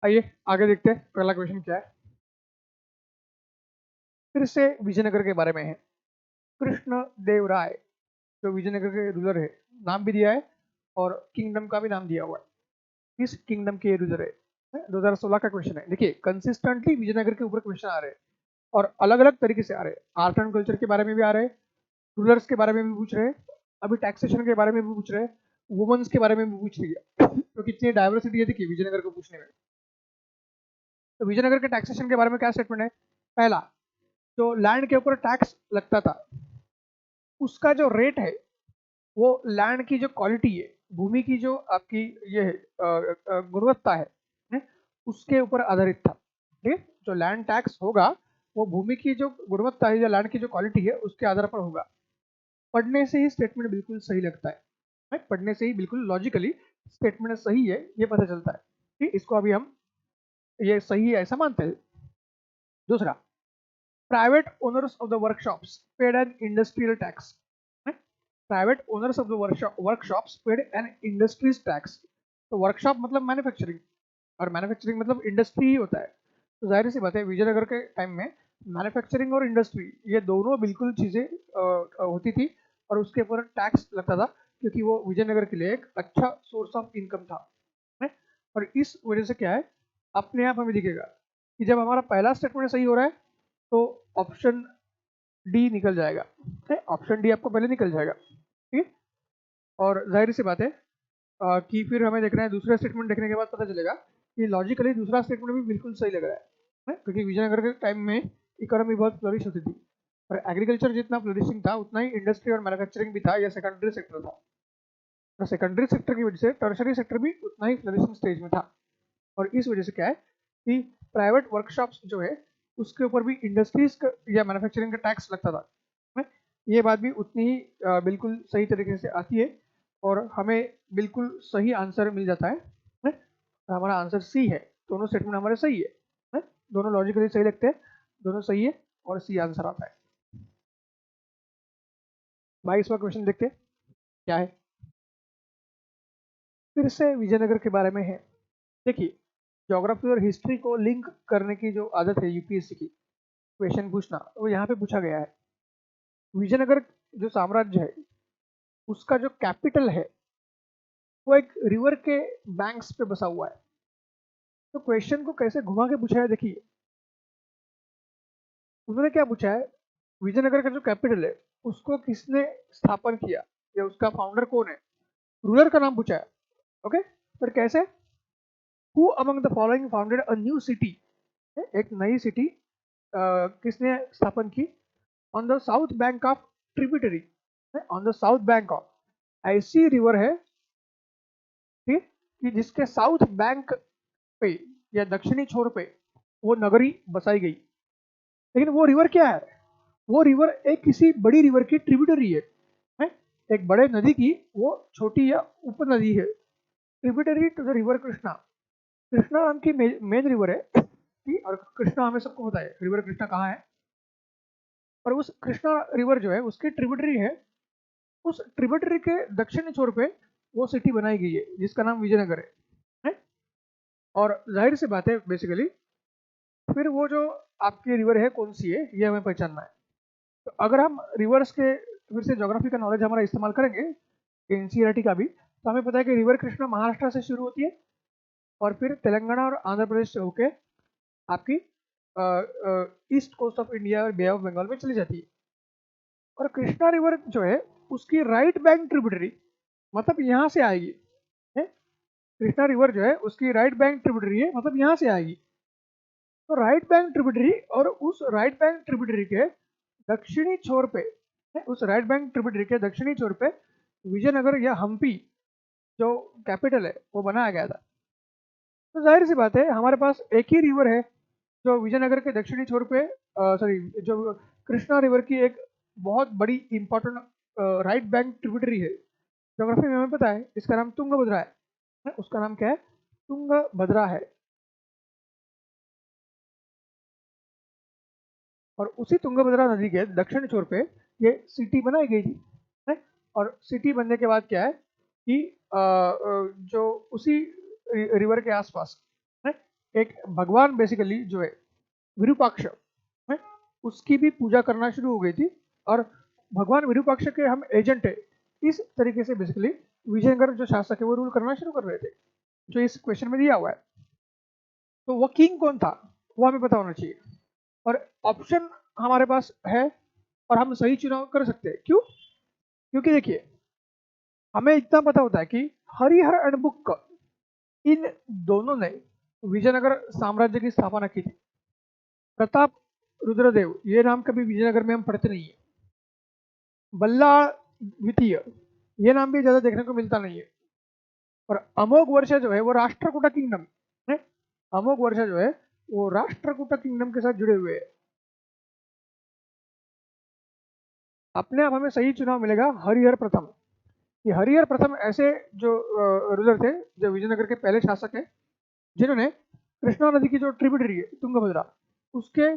आइए आगे देखते हैं पहला क्वेश्चन क्या है। फिर से विजयनगर के बारे में है। कृष्ण देव राय जो विजयनगर के रूलर है, नाम भी दिया है और किंगडम का भी नाम दिया हुआ है। इस किंगडम के रूलर है। 2016 का क्वेश्चन है। देखिए कंसिस्टेंटली विजयनगर के ऊपर क्वेश्चन आ रहे हैं और अलग अलग तरीके से आ रहे हैं। आर्ट एंड कल्चर के बारे में भी आ रहे हैं, रूलर्स के बारे में भी पूछ रहे हैं, अभी टैक्सेशन के बारे में भी पूछ रहे हैं, वुमेन्स के बारे में भी पूछ रही है। तो कितनी डाइवर्सिटी है देखिए विजयनगर को पूछने में। तो विजयनगर के टैक्सेशन के बारे में क्या स्टेटमेंट है। पहला, जो लैंड के ऊपर टैक्स लगता था उसका जो रेट है वो लैंड की जो क्वालिटी है, भूमि की जो आपकी ये है गुणवत्ता है, उसके ऊपर आधारित था। ठीक है, जो लैंड टैक्स होगा वो भूमि की जो गुणवत्ता है या लैंड की जो क्वालिटी है उसके आधार पर होगा। पढ़ने से ही स्टेटमेंट बिल्कुल सही लगता है, पढ़ने से ही बिल्कुल लॉजिकली स्टेटमेंट सही है ये पता चलता है। ठीक, इसको अभी हम ये सही है ऐसा मानते हैं। दूसरा, private owners of the workshops paid an industrial tax. Private owners of the workshops paid an industries tax. तो वर्कशॉप मतलब मैन्युफैक्चरिंग और मैन्युफैक्चरिंग मतलब इंडस्ट्री ही होता है। तो जाहिर सी बात है विजयनगर के टाइम में मैन्युफैक्चरिंग और इंडस्ट्री ये दोनों बिल्कुल चीज़ें होती थी और उसके ऊपर टैक्स लगता था क्योंकि वो विजयनगर के लिए एक अच्छा सोर्स ऑफ इनकम था। और इस वजह से क्या है, अपने आप हमें दिखेगा कि जब हमारा पहला स्टेटमेंट सही हो रहा है तो ऑप्शन डी निकल जाएगा। ऑप्शन डी आपको पहले निकल जाएगा। ठीक, और जाहिर सी बात है कि फिर हमें देखना है दूसरा स्टेटमेंट देखने के बाद पता चलेगा कि लॉजिकली दूसरा स्टेटमेंट भी बिल्कुल सही लग रहा है, क्योंकि विजयनगर के टाइम में इकोनॉमी बहुत फ्लरिश होती थी और एग्रीकल्चर जितना फ्लरिशिंग था उतना ही इंडस्ट्री और मैन्युफैक्चरिंग भी था, या सेकेंडरी सेक्टर था। और सेकेंडरी सेक्टर की वजह से टर्शरी सेक्टर भी उतना ही फ्लरिशिंग स्टेज में था। और इस वजह से क्या है कि प्राइवेट वर्कशॉप्स जो है उसके ऊपर भी इंडस्ट्रीज का या मैन्युफैक्चरिंग का टैक्स लगता था। ये बात भी उतनी ही बिल्कुल सही तरीके से आती है और हमें बिल्कुल सही आंसर मिल जाता है। हमारा आंसर सी है। दोनों स्टेटमेंट हमारे सही है, दोनों लॉजिकली सही लगते हैं, दोनों सही है और सी आंसर आता है। 22वां क्वेश्चन देखते हैं क्या है। फिर से विजयनगर के बारे में है। देखिए ज्योग्राफी और हिस्ट्री को लिंक करने की जो आदत है यूपीएससी की, क्वेश्चन पूछना, वो यहाँ पे पूछा गया है। विजयनगर जो साम्राज्य है उसका जो कैपिटल है वो एक रिवर के बैंक्स पे बसा हुआ है। तो क्वेश्चन को कैसे घुमा के पूछा है देखिए। उन्होंने क्या पूछा है, विजयनगर का जो कैपिटल है उसको किसने स्थापन किया या उसका फाउंडर कौन है, रूलर का नाम पूछा है। ओके, पर कैसे, who among the following founded a new city, एक नई सिटी किसने स्थापन की on the south bank of tributary, on the south bank of, ऐसी रिवर है ठीक कि जिसके साउथ बैंक पे या दक्षिणी छोर पे वो नगरी बसाई गई। लेकिन वो रिवर क्या है, वो रिवर एक किसी बड़ी रिवर की ट्रिब्यूटरी है, एक बड़े नदी की वो छोटी या उप नदी है, tributary to the river Krishna. Krishna नाम की मेन रिवर है और कृष्णा हमें सबको पता है रिवर कृष्णा कहाँ है। और उस कृष्णा रिवर जो है उसकी ट्रिब्यूटरी है, उस ट्रिब्यूटरी के दक्षिणी छोर पे वो सिटी बनाई गई है जिसका नाम विजयनगर है। और जाहिर सी बात है बेसिकली फिर वो जो आपकी रिवर है कौन सी है ये हमें पहचानना है। तो अगर हम रिवर्स के फिर से ज्योग्राफी का नॉलेज हमारा इस्तेमाल करेंगे एनसीईआरटी का भी, तो हमें पता है कि रिवर कृष्णा महाराष्ट्र से शुरू होती है और फिर तेलंगाना और आंध्र प्रदेश से होके आपकी ईस्ट कोस्ट ऑफ इंडिया और बे ऑफ बंगाल में चली जाती है। और कृष्णा रिवर जो है उसकी राइट बैंक ट्रिब्यूटरी मतलब यहाँ से आएगी है? कृष्णा रिवर जो है उसकी राइट बैंक ट्रिब्यूटरी है मतलब यहाँ से आएगी। तो राइट बैंक ट्रिब्यूटरी और उस राइट बैंक ट्रिब्यूटरी के दक्षिणी छोर पे, उस राइट बैंक ट्रिब्यूटरी के दक्षिणी छोर पे विजयनगर या हम्पी जो कैपिटल है वो बनाया गया था। तो जाहिर सी बात है हमारे पास एक ही रिवर है जो विजयनगर के दक्षिणी छोर पे सॉरी जो कृष्णा रिवर की एक बहुत बड़ी इंपॉर्टेंट राइट बैंक ट्रिब्यूटरी है। ज्योग्राफी में हमें पता है इसका नाम तुंगभद्रा है, उसका नाम क्या है, तुंगभद्रा है। और उसी तुंगभद्रा नदी के दक्षिण छोर पे ये सिटी बनाई गई थी है? और सिटी बनने के बाद क्या है कि जो उसी रिवर के आसपास है एक भगवान बेसिकली जो है विरूपाक्ष है, उसकी भी पूजा करना शुरू हो गई थी, और भगवान विरूपाक्ष के हम एजेंट है, इस तरीके से बेसिकली विजयनगर जो शासक है वो रूल करना शुरू कर रहे थे, जो इस क्वेश्चन में दिया हुआ है। तो वो किंग कौन था वो हमें पता होना चाहिए, और ऑप्शन हमारे पास है और हम सही चुनाव कर सकते हैं। क्यों? क्योंकि देखिए हमें इतना पता होता है कि हरिहर एंड बुक्क इन दोनों ने विजयनगर साम्राज्य की स्थापना की थी। प्रताप रुद्रदेव ये नाम कभी विजयनगर में हम पढ़ते नहीं है। बल्लाळ द्वितीय ये नाम भी ज्यादा देखने को मिलता नहीं है। और अमोघ वर्ष जो है वो राष्ट्रकूटा किंगडम है, अमोघ वर्ष जो है वो राष्ट्रकूटा किंगडम के साथ जुड़े हुए हैं। अपने आप हमें सही चुनाव मिलेगा हरिहर प्रथम। ये हरिहर प्रथम ऐसे जो रूलर थे, जो विजयनगर के पहले शासक हैं, जिन्होंने कृष्णा नदी की जो ट्रिब्यूटरी है तुंगभद्रा, उसके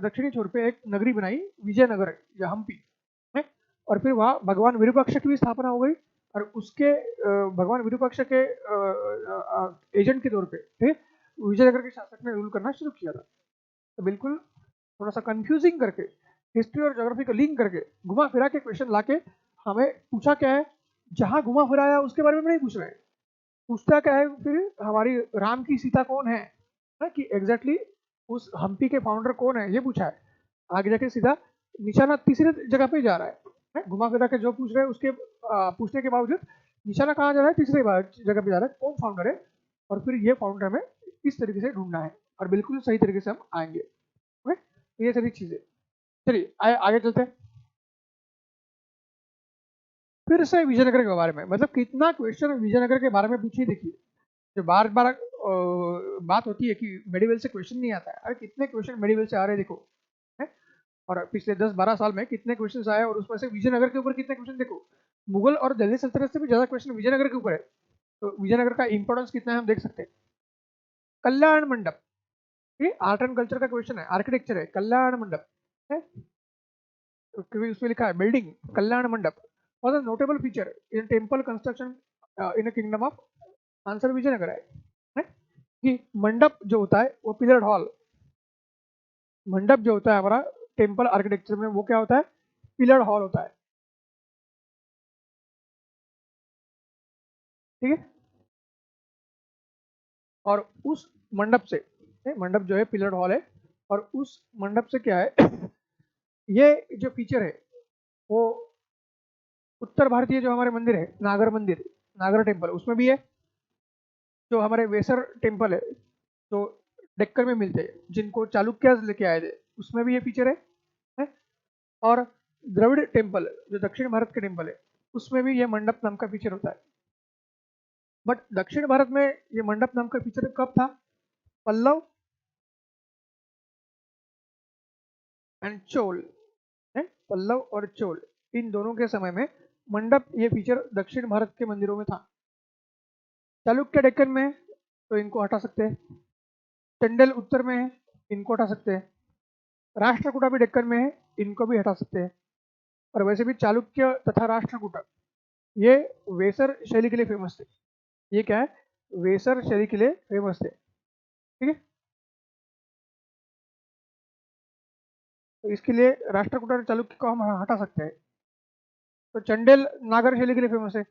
दक्षिणी छोर पे एक नगरी बनाई विजयनगर या हम्पी है, और फिर वहाँ भगवान विरूपाक्ष की भी स्थापना हो गई, और उसके भगवान विरूपाक्ष के एजेंट के तौर पे थे विजयनगर के शासक ने रूल करना शुरू किया था। तो बिल्कुल थोड़ा सा कंफ्यूजिंग करके हिस्ट्री और ज्योग्राफी को लिंक करके घुमा फिरा के क्वेश्चन लाके हमें पूछा क्या है, जहाँ घुमा फिराया उसके बारे में नहीं पूछ रहे हैं, पूछता क्या है फिर हमारी राम की सीता कौन है ना, कि एग्जैक्टली उस हम्पी के फाउंडर कौन है ये पूछा है। आगे जाके सीधा निशाना तीसरे जगह पे जा रहा है, घुमा फिरा के जो पूछ रहे हैं उसके पूछने के बावजूद निशाना कहाँ जा रहा है, तीसरे जगह पे जा रहा है, कौन फाउंडर है, और फिर ये फाउंडर हमें इस तरीके से ढूंढना है, और बिल्कुल सही तरीके से हम आएंगे। ओके, ये सभी चीजें। चलिए आगे चलते हैं। फिर से विजयनगर के बारे में, मतलब कितना क्वेश्चन विजयनगर के बारे में पूछिए। देखिए जो बार बार बात होती है कि मेडिवल से क्वेश्चन नहीं आता है, अरे कितने क्वेश्चन मेडिवल से आ रहे हैं देखो है? और पिछले 10-12 साल में कितने क्वेश्चन आए, और उसमें से विजयनगर के ऊपर कितने क्वेश्चन देखो। मुगल और दिल्ली सल्तनत से भी ज्यादा क्वेश्चन विजयनगर के ऊपर है, तो विजयनगर का इंपॉर्टेंस कितना है हम देख सकते हैं। कल्याण मंडप, ये आर्ट एंड कल्चर का क्वेश्चन है, आर्किटेक्चर है, कल्याण मंडप है, क्योंकि उसमें लिखा है building Kalyan mandap was a notable feature in temple construction in a kingdom of, answer Vijayanagar है कि मंडप जो होता है वो पिलर्ड हॉल, मंडप जो होता है हमारा टेम्पल आर्किटेक्चर में वो क्या होता है, पिलर्ड हॉल होता है। ठीक है, और उस मंडप से, मंडप जो है पिलर्ड हॉल है, और उस मंडप से क्या है ये जो फीचर है वो उत्तर भारतीय जो हमारे मंदिर है, नागर मंदिर, नागर टेम्पल उसमें भी है, जो हमारे वेसर टेम्पल है जो डेक्कन में मिलते हैं, जिनको चालुक्य लेके आए थे, उसमें भी ये फीचर है? और द्रविड़ टेम्पल जो दक्षिण भारत के टेम्पल है उसमें भी ये मंडप नाम का फीचर होता है। बट दक्षिण भारत में ये मंडप नाम का फीचर कब था? पल्लव एंड चोल है, पल्लव और चोल इन दोनों के समय में मंडप ये फीचर दक्षिण भारत के मंदिरों में था। चालुक्य डेक्कन में तो इनको हटा सकते हैं, चंडेल उत्तर में है, इनको हटा सकते हैं, राष्ट्रकूटा भी डेक्कन में है, इनको भी हटा सकते हैं। और वैसे भी चालुक्य तथा राष्ट्रकूटा ये वेसर शैली के लिए फेमस थे। ये क्या है? वेसर शैली के लिए फेमस थे। ठीक है, तो इसके लिए राष्ट्रकूटा और चालुक्य को हम हटा सकते हैं। तो चंडेल नागर शैली के लिए फेमस है,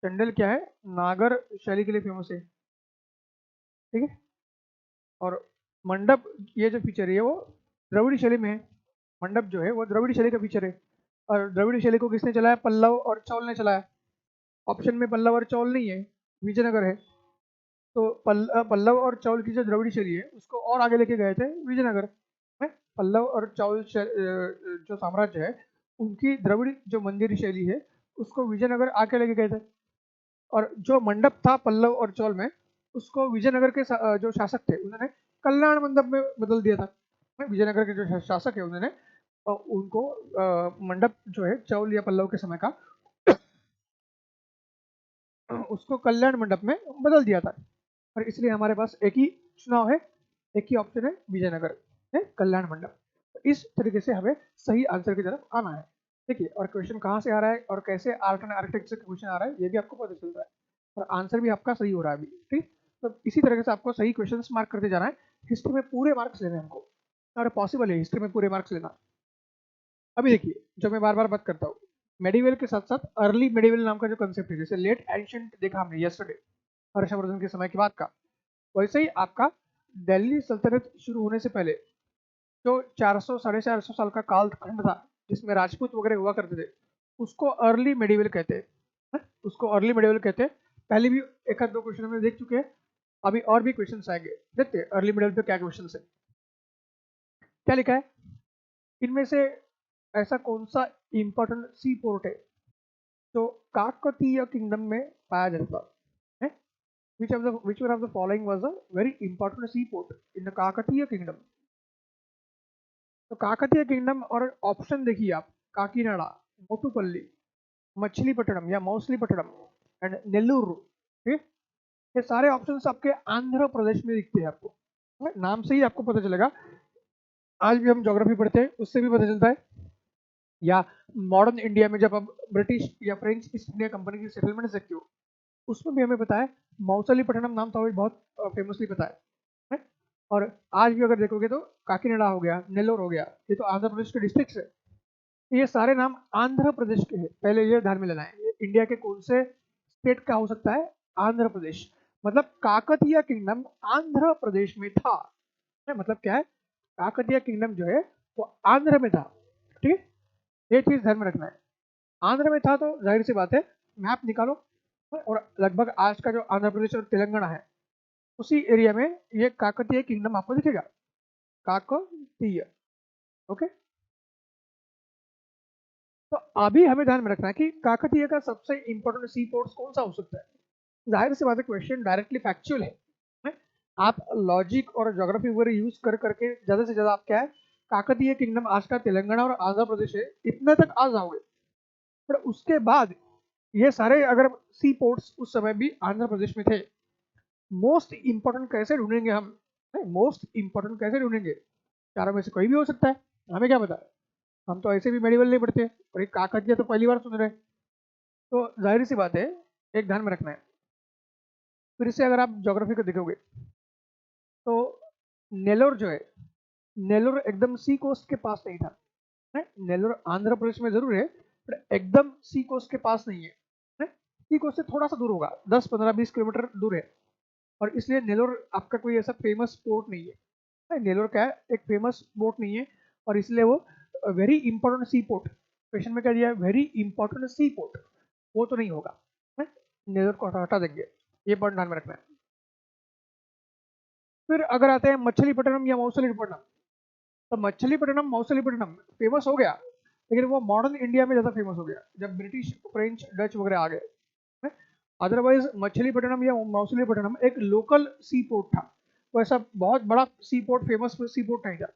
चंडेल क्या है? नागर शैली के लिए फेमस है। ठीक है, और मंडप ये जो फीचर है वो द्रविड़ी शैली में है, मंडप जो है वो द्रविड़ी शैली का फीचर है। और द्रविड़ी शैली को किसने चलाया? पल्लव और चौल ने चलाया। ऑप्शन में पल्लव और चौल नहीं है, विजयनगर है। तो पल्लव और चौल की जो द्रविड़ी शैली है उसको और आगे लेके गए थे विजयनगर में। पल्लव और चौल जो साम्राज्य है उनकी द्रविड़ जो मंदिर शैली है उसको विजयनगर आके लेके गए थे। और जो मंडप था पल्लव और चौल में उसको विजयनगर के जो शासक थे उन्होंने कल्याण मंडप में बदल दिया था। विजयनगर के जो शासक है उन्होंने उनको मंडप जो है चौल या पल्लव के समय का उसको कल्याण मंडप में बदल दिया था। और इसलिए हमारे पास एक ही चुनाव है, एक ही ऑप्शन है विजयनगर है, कल्याण मंडप। तो इस तरीके से हमें सही आंसर की तरफ आना है। देखिए, और क्वेश्चन कहाँ से आ रहा है और कैसे आर्ट एंड आर्किटेक्चर का क्वेश्चन आ रहा है ये भी आपको पता चल रहा है, और आंसर भी आपका सही हो रहा है अभी। ठीक, तो इसी तरीके से आपको सही क्वेश्चंस मार्क करते जाना है। हिस्ट्री में पूरे मार्क्स लेने हैं हमको, और पॉसिबल है हिस्ट्री में पूरे मार्क्स लेना। अभी देखिए, जो मैं बार बार बात करता हूँ, मेडिवल के साथ साथ अर्ली मेडिवल नाम का जो कंसेप्ट है, जैसे लेट एंशिएंट देखा हमने यस्टरडे हर्षवर्धन के समय के बाद का, वैसे ही आपका दिल्ली सल्तनत शुरू होने से पहले जो 400 450 साल का कालखंड था जिसमें राजपूत वगैरह हुआ करते थे, उसको अर्ली मेडिवल कहते हैं। उसको अर्ली मेडिवल कहते हैं। पहले भी एक आध दो क्वेश्चन में देख चुके हैं, अभी और भी क्वेश्चन आएंगे। देखते हैं अर्ली मेडिवल पे क्या क्वेश्चन है। क्या लिखा है, इनमें से ऐसा कौन सा इंपॉर्टेंट सी पोर्ट है जो काकतीय किंगडम में पाया जाता है? which one of the following was a very important seaport in the Kakatiya kingdom? तो काकतीय किंगडम, और ऑप्शन देखिए आप, काकीनाडा, मोटुपल्ली, मछलीपट्टनम या मौसलीपट्टनम एंड नेल्लूर। ठीक, ये सारे ऑप्शंस आपके आंध्र प्रदेश में दिखते हैं आपको, नाम से ही आपको पता चलेगा। आज भी हम ज्योग्राफी पढ़ते हैं, उससे भी पता चलता है। या मॉडर्न इंडिया में जब आप ब्रिटिश या फ्रेंच ईस्ट इंडिया कंपनी की सेटलमेंट देखते हो, उसमें भी हमें पता है मौसलीपट्टनम नाम था, बहुत फेमसली पता है। और आज भी अगर देखोगे तो काकीनाडा हो गया, नेल्लोर हो गया, ये तो आंध्र प्रदेश के डिस्ट्रिक्ट्स है। ये सारे नाम आंध्र प्रदेश के हैं, पहले ये ध्यान में लेना है। इंडिया के कौन से स्टेट का हो सकता है? आंध्र प्रदेश। मतलब काकतीय किंगडम आंध्र प्रदेश में था। मतलब क्या है, काकतीय किंगडम जो है वो आंध्र में था। ठीक है, ये चीज ध्यान में रखना है। आंध्र में था तो जाहिर सी बात है, मैप निकालो और लगभग आज का जो आंध्र प्रदेश और तेलंगाना है उसी एरिया में ये काकतीय किंगडम आपको दिखेगा, काकतीय। ओके, तो अभी हमें ध्यान में रखना है कि काकतीय का सबसे इंपॉर्टेंट सी पोर्ट्स कौन सा हो सकता है। जाहिर सी बात है, क्वेश्चन डायरेक्टली फैक्चुअल है। आप लॉजिक और ज्योग्राफी वगैरह यूज कर करके ज्यादा से ज्यादा आप क्या है, काकतीय किंगडम आज का तेलंगाना और आंध्र प्रदेश है इतने तक आ जाओगे। पर उसके बाद ये सारे अगर सी पोर्ट्स उस समय भी आंध्र प्रदेश में थे, मोस्ट इंपॉर्टेंट कैसे ढूंढेंगे हम? मोस्ट इंपॉर्टेंट कैसे ढूंढेंगे? चारों में से कोई भी हो सकता है, हमें क्या पता है, हम तो ऐसे भी मेडिवल नहीं पढ़ते, और एक काकतीय तो पहली बार सुन रहे हैं। तो जाहिर सी बात है, एक ध्यान में रखना है। फिर से अगर आप ज्योग्राफी को देखोगे तो नेलोर जो है, नेलोर एकदम सी कोस्ट के पास नहीं था। नेलोर आंध्र प्रदेश में जरूर है, पर एकदम सी कोस्ट के पास नहीं है। सी कोस्ट से थोड़ा सा दूर होगा, 10-15-20 किलोमीटर दूर है, और इसलिए नेलोर आपका कोई ऐसा फेमस पोर्ट नहीं है। नेलोर क्या है, एक फेमस पोर्ट नहीं है, और इसलिए वो वेरी इंपॉर्टेंट सी पोर्ट, क्वेश्चन में क्या दिया है, वेरी इंपॉर्टेंट सी पोर्ट, वो तो नहीं होगा। नेलोर को हटा देंगे, ये पॉइंट ध्यान में रखना है। फिर अगर आते हैं मछलीपट्टनम या मौसलीपट्टनम, तो मछलीपट्टनम मौसलीपट्टनम फेमस हो गया, लेकिन वो मॉडर्न इंडिया में ज़्यादा फेमस हो गया जब ब्रिटिश, फ्रेंच, डच वगैरह आ गए। अदरवाइज मछलीपट्टनम या मौसलीपट्टनम एक लोकल सी पोर्ट था, वो ऐसा बहुत बड़ा सी पोर्ट, फेमस सी पोर्ट नहीं था,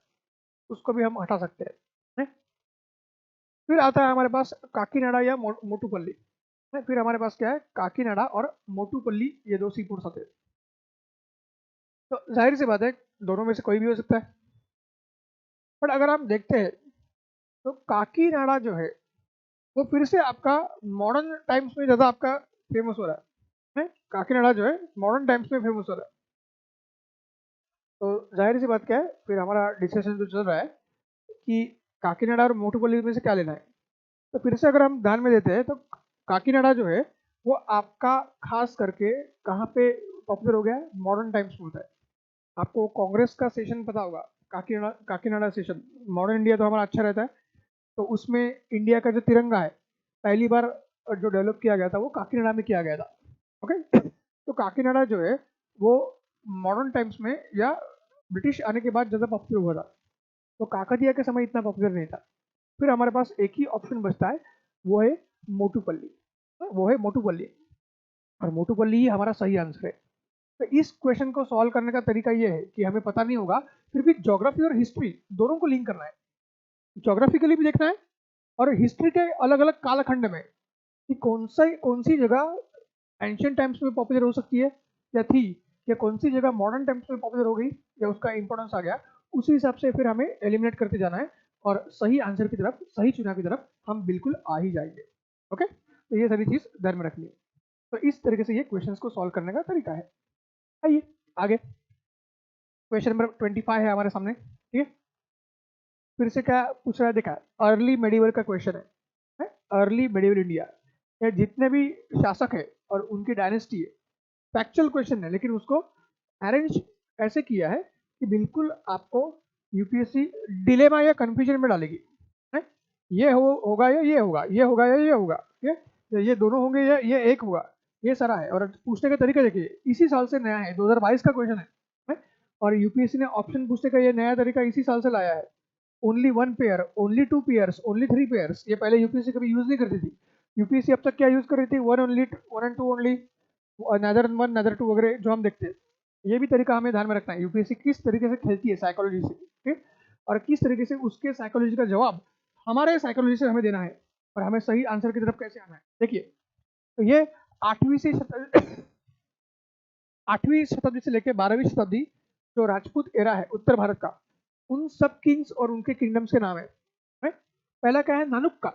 उसको भी हम हटा सकते हैं। फिर आता है हमारे पास काकीनाडा या मोटुपल्ली। फिर हमारे पास क्या है, काकीनाडा और मोटुपल्ली, ये दो सी पोर्ट्स आते हैं। तो जाहिर सी बात है, दोनों में से कोई भी हो सकता है। बट अगर हम देखते हैं तो काकीनाडा जो है वो फिर से आपका मॉडर्न टाइम्स में ज़्यादा आपका फेमस हो रहा है। काकीनाडा जो है मॉडर्न टाइम्स में फेमस हो रहा है। तो जाहिर सी बात क्या है, फिर हमारा डिस्कशन जो चल रहा है कि काकीनाडा और मोटुपल्ली में से क्या लेना है। तो फिर से अगर हम ध्यान में देते हैं तो काकीनाडा जो है वो आपका खास करके कहाँ पे पॉपुलर हो गया है, मॉडर्न टाइम्स में होता है। आपको कांग्रेस का सेशन पता होगा, काकीनाडा सेशन। मॉडर्न इंडिया तो हमारा अच्छा रहता है, तो उसमें इंडिया का जो तिरंगा है पहली बार जो डेवलप किया गया था वो काकीनाडा में किया गया था। ओके, तो काकीनाडा जो है वो मॉडर्न टाइम्स में या ब्रिटिश आने के बाद ज़्यादा पॉपुलर हुआ था, तो काकतीय के समय इतना पॉपुलर नहीं था। फिर हमारे पास एक ही ऑप्शन बचता है, वो है मोटुपल्ली। वो है मोटुपल्ली, और मोटुपल्ली ही हमारा सही आंसर है। तो इस क्वेश्चन को सॉल्व करने का तरीका ये है कि हमें पता नहीं होगा, फिर भी ज्योग्राफी और हिस्ट्री दोनों को लिंक करना है। ज्योग्राफिकली भी देखना है और हिस्ट्री के अलग अलग कालखंड में कि कौन सी जगह एंशियंट टाइम्स में पॉपुलर हो सकती है या थी, या कौन सी जगह मॉडर्न टाइम्स में पॉपुलर हो गई या उसका इंपॉर्टेंस आ गया। उसी हिसाब से फिर हमें एलिमिनेट करते जाना है, और सही आंसर की तरफ, सही चुनाव की तरफ हम बिल्कुल आ ही जाएंगे। ओके, तो ये सारी चीज़ ध्यान में रखनी है। तो इस तरीके से ये क्वेश्चंस को सॉल्व करने का तरीका है। आइए आगे, क्वेश्चन नंबर 25 है हमारे सामने, ठीक है। फिर से क्या पूछ रहा है, देखा अर्ली मेडिवल का क्वेश्चन है, अर्ली मेडिवल इंडिया, ये जितने भी शासक है और उनकी डायनेस्टी है, फैक्चुअल क्वेश्चन है, लेकिन उसको अरेंज ऐसे किया है कि बिल्कुल आपको यूपीएससी डिलेमा या कंफ्यूजन में डालेगी, है? ये होगा या ये होगा, ये होगा या ये होगा, ये दोनों होंगे या ये एक होगा, ये सारा है। और पूछने का तरीका देखिए, इसी साल से नया है, 2022 का क्वेश्चन है? और यूपीएससी ने ऑप्शन पूछने का ये नया तरीका इसी साल से लाया है। Only 1 pair, only 2 pairs, only 3 pairs, ये पहले यूपीएससी कभी यूज नहीं करती थी। यूपीएससी अब तक क्या यूज कर रही थी, 1 ओनली, 1 एंड 2 ओनली, नदर 1 नदर 2 वगैरह जो हम देखते हैं। ये भी तरीका हमें ध्यान में रखना है, यूपीएससी किस तरीके से खेलती है साइकोलॉजी से, ठीक, और किस तरीके से उसके साइकोलॉजी का जवाब हमारे साइकोलॉजी से हमें देना है और हमें सही आंसर की तरफ कैसे आना है। देखिए, तो ये 8वीं शताब्दी से लेकर 12वीं शताब्दी जो राजपूत एरा है उत्तर भारत का, उन सब किंग्स और उनके किंगडम्स के नाम है? पहला क्या है, नानुक्का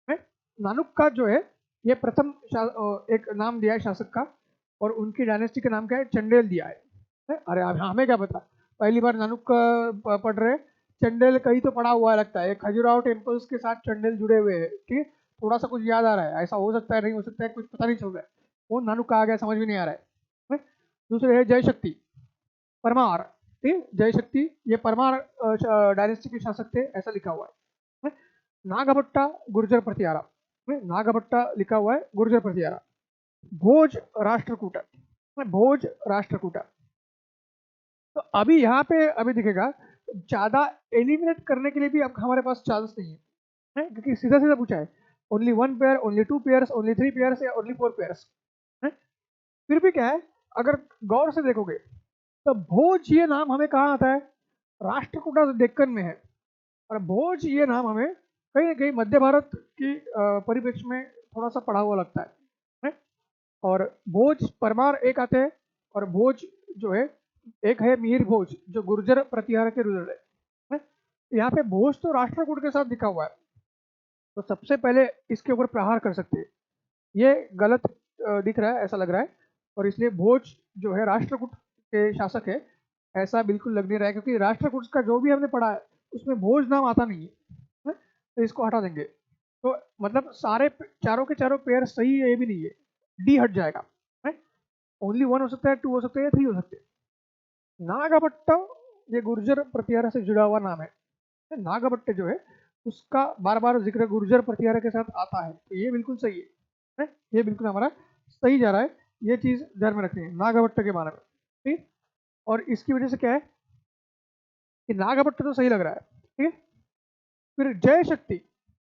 है। नानुक्का जो है ये प्रथम एक नाम दिया है शासक का, और उनकी डायनेस्टी का नाम क्या है, चंडेल दिया है? अरे हमें क्या पता, पहली बार नानुक्का पढ़ रहे। चंडेल कहीं तो पढ़ा हुआ लगता है, खजुराहो टेम्पल्स के साथ चंडेल जुड़े हुए हैं, ठीक है, थोड़ा सा कुछ याद आ रहा है, ऐसा हो सकता है नहीं हो सकता है, कुछ पता नहीं चल रहा है, वो नानुक्का आ गया समझ में नहीं आ रहा है? दूसरे है जय शक्ति परमार, ठीक, जय शक्ति ये परमार डायनेस्टी के शासक थे, ऐसा लिखा हुआ है? नागभट्टा गुर्जर प्रतिहारा, नागभट्टा लिखा हुआ है गुर्जर प्रतिहारा। भोज राष्ट्रकूट, भोज राष्ट्रकूट। तो अभी यहाँ पे अभी दिखेगा, ज्यादा एलिमिनेट करने के लिए भी अब हमारे पास चांस नहीं है, क्योंकि सीधा सीधा पूछा है, only 1 pair, only 2 pairs, only 3 pairs या ओनली 4 पेयर्स। फिर भी क्या है, अगर गौर से देखोगे तो भोज ये नाम हमें कहाँ आता है, राष्ट्रकूटा डेक्कन में है, और भोज ये नाम हमें कहीं ना कहीं मध्य भारत की परिप्रेक्ष्य में थोड़ा सा पढ़ा हुआ लगता है? और भोज परमार एक आते हैं, और भोज जो है एक है मीर भोज जो गुर्जर प्रतिहार के रुद्र है? यहाँ पे भोज तो राष्ट्रकूट के साथ लिखा हुआ है, तो सबसे पहले इसके ऊपर प्रहार कर सकते हैं। ये गलत दिख रहा है, ऐसा लग रहा है, और इसलिए भोज जो है राष्ट्रकूट के शासक है, ऐसा बिल्कुल लग नहीं रहा है, क्योंकि राष्ट्रकूट का जो भी हमने पढ़ा है उसमें भोज नाम आता नहीं है? तो इसको हटा देंगे, तो मतलब सारे चारों के चारों पेयर सही है, ये भी नहीं है, डी हट जाएगा, है? ओनली 1 हो सकता है, 2 हो सकते हैं, 3 हो सकते हैं। नागभट्ट ये गुर्जर प्रतिहार से जुड़ा हुआ नाम है। नागभट्ट जो है उसका बार बार जिक्र गुर्जर प्रतिहार के साथ आता है, तो ये बिल्कुल सही है? ये बिल्कुल हमारा सही जा रहा है, ये चीज ध्यान में रखनी है नागभट्ट के बारे में, ठीक। और इसकी वजह से क्या है कि नागभट्ट तो सही लग रहा है, ठीक है। फिर जय शक्ति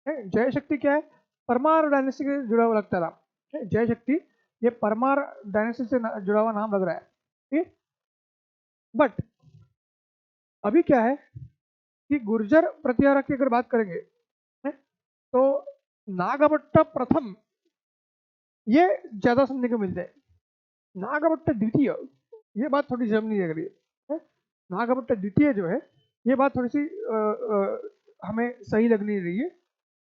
है, जय शक्ति क्या है, परमार डायनेस्टी से जुड़ा हुआ लगता है, जय शक्ति ये परमार डायनेस्टी से जुड़ा हुआ नाम लग रहा है, ठीक। बट अभी क्या है कि गुर्जर प्रतिहार की अगर बात करेंगे, तो नागभट्ट प्रथम ये ज्यादा सुनने को मिलते हैं, नागभट्ट द्वितीय ये बात थोड़ी जम नहीं लग रही है? नागभट्ट द्वितीय जो है ये बात थोड़ी सी हमें सही लग नहीं रही है,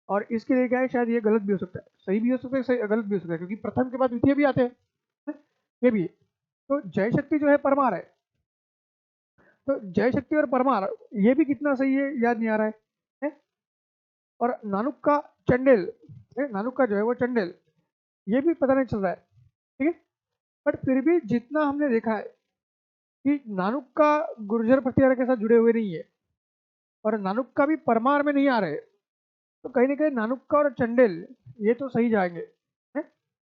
और इसके लिए क्या है, शायद ये गलत भी हो सकता है, सही भी हो सकता है, सही गलत भी हो सकता है, क्योंकि प्रथम के बाद द्वितीय भी आते हैं, ये भी है। तो जय शक्ति जो है परमार है, तो जय शक्ति और परमार ये भी कितना सही है याद नहीं आ रहा है? और नानुक्का चंडेल, नानुक्का जो है वो चंडेल, ये भी पता नहीं चल रहा है, ठीक है। बट फिर भी जितना हमने देखा है कि नानुक्का गुर्जर प्रतिहार के साथ जुड़े हुए नहीं है, और नानुक्का भी परमार में नहीं आ रहे, तो कहीं ना कहीं नानुक्का और चंडेल ये तो सही जाएंगे, है?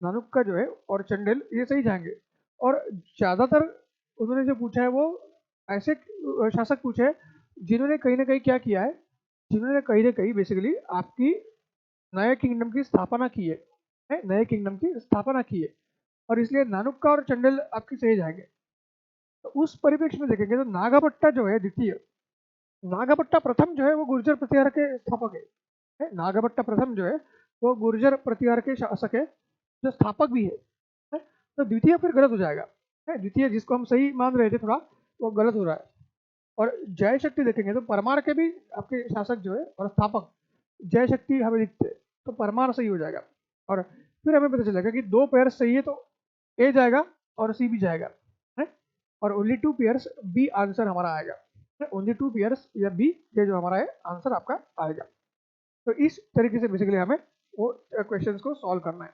नानुक्का जो है और चंडेल ये सही जाएंगे। और ज्यादातर उन्होंने जो पूछा है वो ऐसे शासक पूछे जिन्होंने कहीं ना कहीं क्या किया है, जिन्होंने कहीं ना कहीं बेसिकली आपकी नए किंगडम की स्थापना की है, नए किंगडम की स्थापना की है, और इसलिए नानुक्का और चंडेल आपकी सही जाएंगे। तो उस परिप्रेक्ष्य में देखेंगे तो नागापट्टा जो है द्वितीय, नागापट्टा प्रथम जो है वो गुर्जर प्रतिहार के स्थापक है? नागापट्टा प्रथम जो है वो गुर्जर प्रतिहार के शासक है, जो स्थापक भी है? तो द्वितीय फिर गलत हो जाएगा, द्वितीय जिसको हम सही मान रहे थे थोड़ा वो गलत हो रहा है। और जय शक्ति देखेंगे तो परमार के भी आपके शासक जो है और स्थापक जय शक्ति हमें दिखते, तो परमार सही हो जाएगा। और फिर हमें पता चलेगा कि 2 पेयर सही है, तो ए जाएगा और सी भी जाएगा, है? और ओनली 2 पेयर्स बी आंसर हमारा आएगा। ओनली 2 पेयर्स या बी ये जो हमारा है आंसर आपका आएगा। तो इस तरीके से बेसिकली हमें वो क्वेश्चंस को सॉल्व करना है।